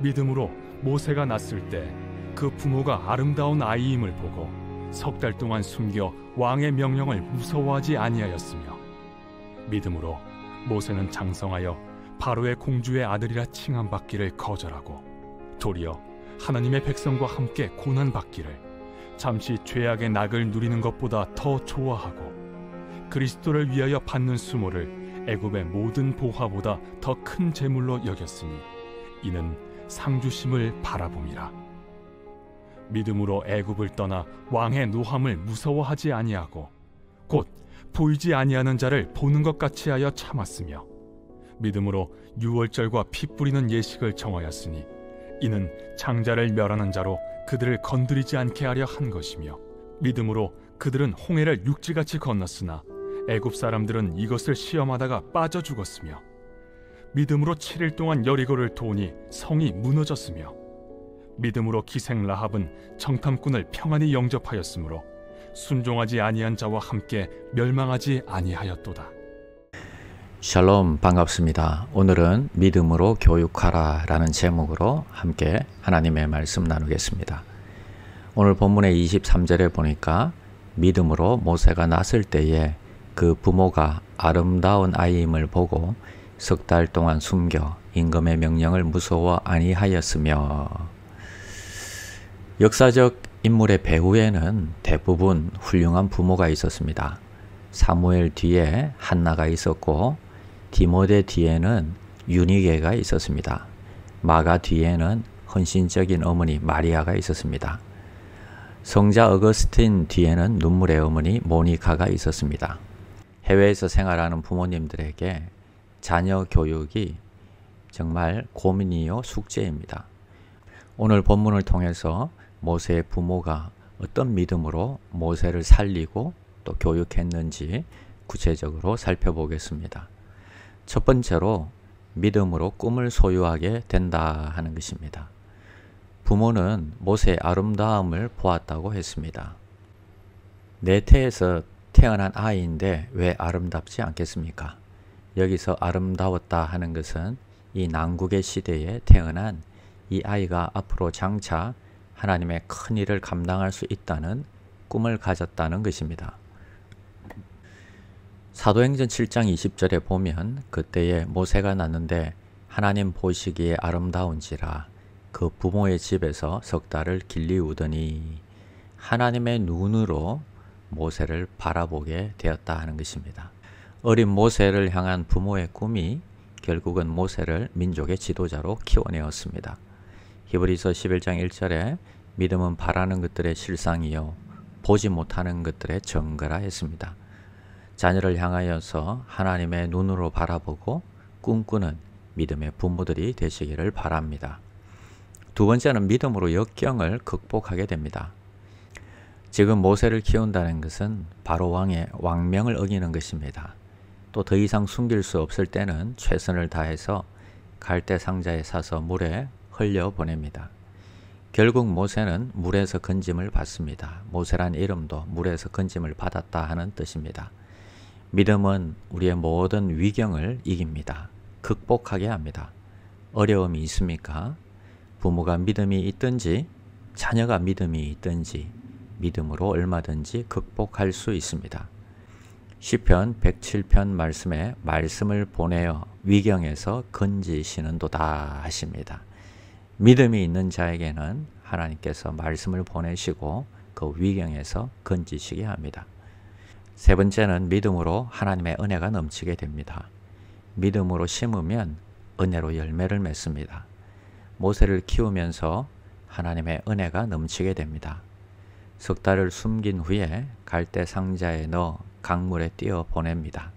믿음으로 모세가 낳았을 때 그 부모가 아름다운 아이임을 보고 석 달 동안 숨겨 왕의 명령을 무서워하지 아니하였으며, 믿음으로 모세는 장성하여 바로의 공주의 아들이라 칭함받기를 거절하고 도리어 하나님의 백성과 함께 고난받기를 잠시 죄악의 낙을 누리는 것보다 더 좋아하고 그리스도를 위하여 받는 수모를 애굽의 모든 보화보다 더 큰 재물로 여겼으니 이는 상주심을 바라봄이라. 믿음으로 애굽을 떠나 왕의 노함을 무서워하지 아니하고 곧 보이지 아니하는 자를 보는 것 같이 하여 참았으며, 믿음으로 유월절과 피 뿌리는 예식을 정하였으니 이는 장자를 멸하는 자로 그들을 건드리지 않게 하려 한 것이며, 믿음으로 그들은 홍해를 육지같이 건넜으나 애굽 사람들은 이것을 시험하다가 빠져 죽었으며, 믿음으로 7일 동안 여리고를 도우니 성이 무너졌으며, 믿음으로 기생 라합은 정탐꾼을 평안히 영접하였으므로 순종하지 아니한 자와 함께 멸망하지 아니하였도다. 샬롬, 반갑습니다. 오늘은 믿음으로 교육하라 라는 제목으로 함께 하나님의 말씀 나누겠습니다. 오늘 본문의 23절에 보니까 믿음으로 모세가 낳았을 때에 그 부모가 아름다운 아이임을 보고 석 달 동안 숨겨 임금의 명령을 무서워 아니하였으며, 역사적 인물의 배후에는 대부분 훌륭한 부모가 있었습니다. 사무엘 뒤에 한나가 있었고, 디모데 뒤에는 유니게가 있었습니다. 마가 뒤에는 헌신적인 어머니 마리아가 있었습니다. 성자 어거스틴 뒤에는 눈물의 어머니 모니카가 있었습니다. 해외에서 생활하는 부모님들에게 자녀 교육이 정말 고민이요 숙제입니다. 오늘 본문을 통해서 모세의 부모가 어떤 믿음으로 모세를 살리고 또 교육했는지 구체적으로 살펴보겠습니다. 첫 번째로 믿음으로 꿈을 소유하게 된다 하는 것입니다. 부모는 모세의 아름다움을 보았다고 했습니다. 내 태에서 태어난 아이인데 왜 아름답지 않겠습니까? 여기서 아름다웠다 하는 것은 이 난국의 시대에 태어난 이 아이가 앞으로 장차 하나님의 큰 일을 감당할 수 있다는 꿈을 가졌다는 것입니다. 사도행전 7장 20절에 보면 그때에 모세가 낳는데 하나님 보시기에 아름다운지라 그 부모의 집에서 석 달을 길리우더니 하나님의 눈으로 모세를 바라보게 되었다 하는 것입니다. 어린 모세를 향한 부모의 꿈이 결국은 모세를 민족의 지도자로 키워내었습니다. 히브리서 11장 1절에 믿음은 바라는 것들의 실상이요 보지 못하는 것들의 증거라 했습니다. 자녀를 향하여서 하나님의 눈으로 바라보고 꿈꾸는 믿음의 부모들이 되시기를 바랍니다. 두 번째는 믿음으로 역경을 극복하게 됩니다. 지금 모세를 키운다는 것은 바로 왕의 왕명을 어기는 것입니다. 또 더 이상 숨길 수 없을 때는 최선을 다해서 갈대 상자에 싸서 물에 흘려 보냅니다. 결국 모세는 물에서 건짐을 받습니다. 모세란 이름도 물에서 건짐을 받았다 하는 뜻입니다. 믿음은 우리의 모든 위경을 이깁니다. 극복하게 합니다. 어려움이 있습니까? 부모가 믿음이 있든지 자녀가 믿음이 있든지 믿음으로 얼마든지 극복할 수 있습니다. 시편 107편 말씀에 말씀을 보내어 위경에서 건지시는도다 하십니다. 믿음이 있는 자에게는 하나님께서 말씀을 보내시고 그 위경에서 건지시게 합니다. 세 번째는 믿음으로 하나님의 은혜가 넘치게 됩니다. 믿음으로 심으면 은혜로 열매를 맺습니다. 모세를 키우면서 하나님의 은혜가 넘치게 됩니다. 석 달을 숨긴 후에 갈대 상자에 넣어 강물에 띄어 보냅니다.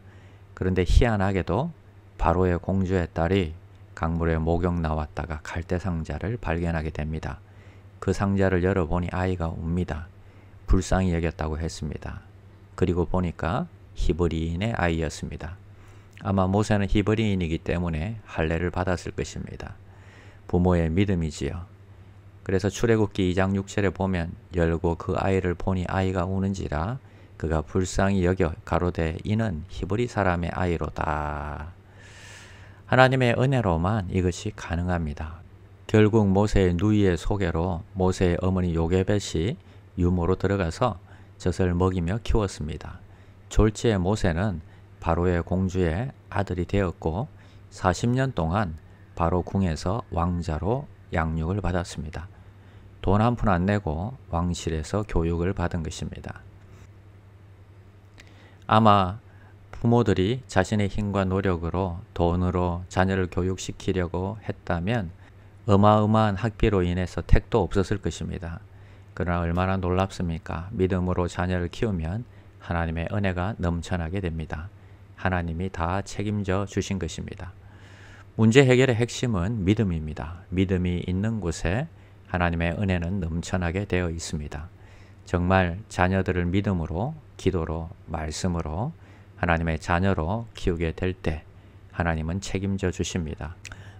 그런데 희한하게도 바로의 공주의 딸이 강물에 목욕 나왔다가 갈대 상자를 발견하게 됩니다. 그 상자를 열어보니 아이가 웁니다. 불쌍히 여겼다고 했습니다. 그리고 보니까 히브리인의 아이였습니다. 아마 모세는 히브리인이기 때문에 할례를 받았을 것입니다. 부모의 믿음이지요. 그래서 출애굽기 2장 6절에 보면 열고 그 아이를 보니 아이가 우는지라 그가 불쌍히 여겨 가로되 이는 히브리 사람의 아이로다. 하나님의 은혜로만 이것이 가능합니다. 결국 모세의 누이의 소개로 모세의 어머니 요게벳이 유모로 들어가서 젖을 먹이며 키웠습니다. 졸지의 모세는 바로의 공주의 아들이 되었고 40년 동안 바로 궁에서 왕자로 양육을 받았습니다. 돈 한 푼 안 내고 왕실에서 교육을 받은 것입니다. 아마 부모들이 자신의 힘과 노력으로 돈으로 자녀를 교육시키려고 했다면 어마어마한 학비로 인해서 택도 없었을 것입니다. 그러나 얼마나 놀랍습니까? 믿음으로 자녀를 키우면 하나님의 은혜가 넘쳐나게 됩니다. 하나님이 다 책임져 주신 것입니다. 문제 해결의 핵심은 믿음입니다. 믿음이 있는 곳에 하나님의 은혜는 넘쳐나게 되어 있습니다. 정말 자녀들을 믿음으로, 기도로, 말씀으로 하나님의 자녀로 키우게 될 때 하나님은 책임져 주십니다.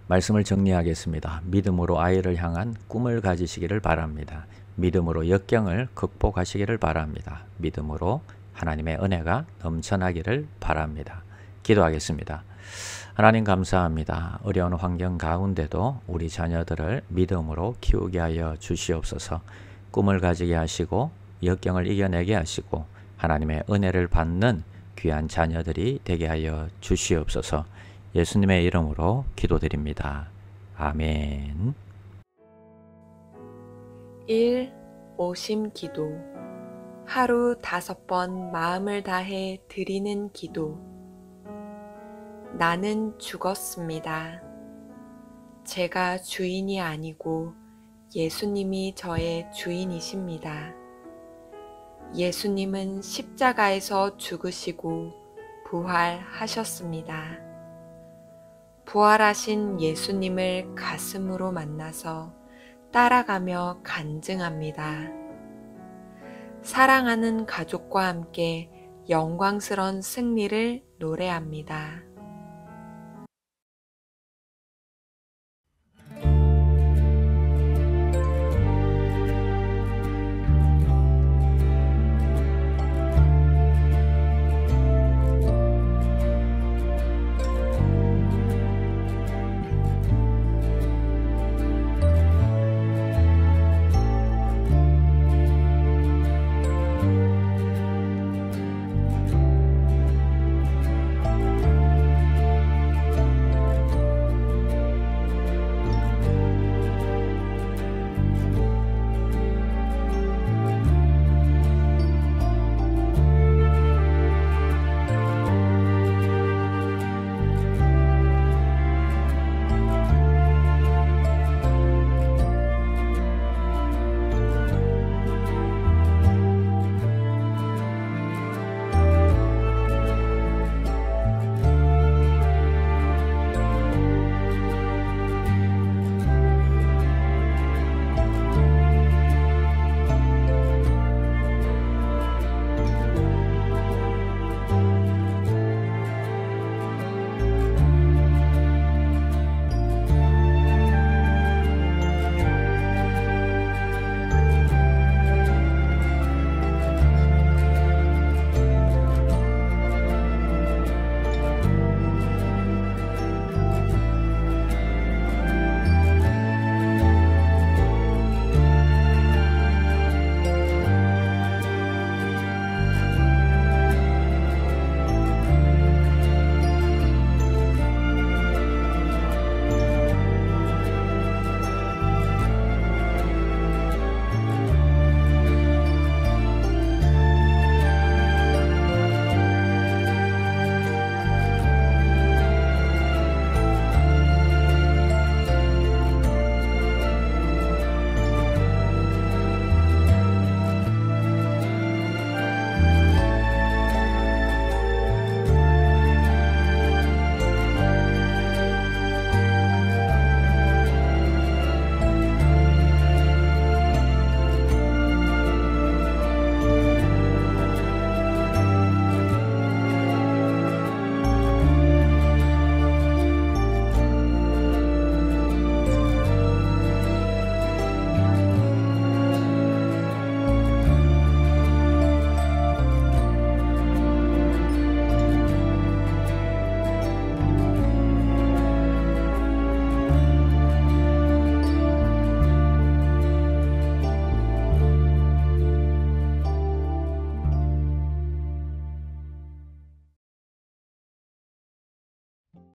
말씀을 정리하겠습니다. 믿음으로 아이를 향한 꿈을 가지시기를 바랍니다. 믿음으로 역경을 극복하시기를 바랍니다. 믿음으로 하나님의 은혜가 넘쳐나기를 바랍니다. 기도하겠습니다. 하나님 감사합니다. 어려운 환경 가운데도 우리 자녀들을 믿음으로 키우게 하여 주시옵소서. 꿈을 가지게 하시고 역경을 이겨내게 하시고 하나님의 은혜를 받는 귀한 자녀들이 되게 하여 주시옵소서. 예수님의 이름으로 기도드립니다. 아멘. 1. 오심 기도. 하루 5번 마음을 다해 드리는 기도. 나는 죽었습니다. 제가 주인이 아니고 예수님이 저의 주인이십니다. 예수님은 십자가에서 죽으시고 부활하셨습니다. 부활하신 예수님을 가슴으로 만나서 따라가며 간증합니다. 사랑하는 가족과 함께 영광스러운 승리를 노래합니다.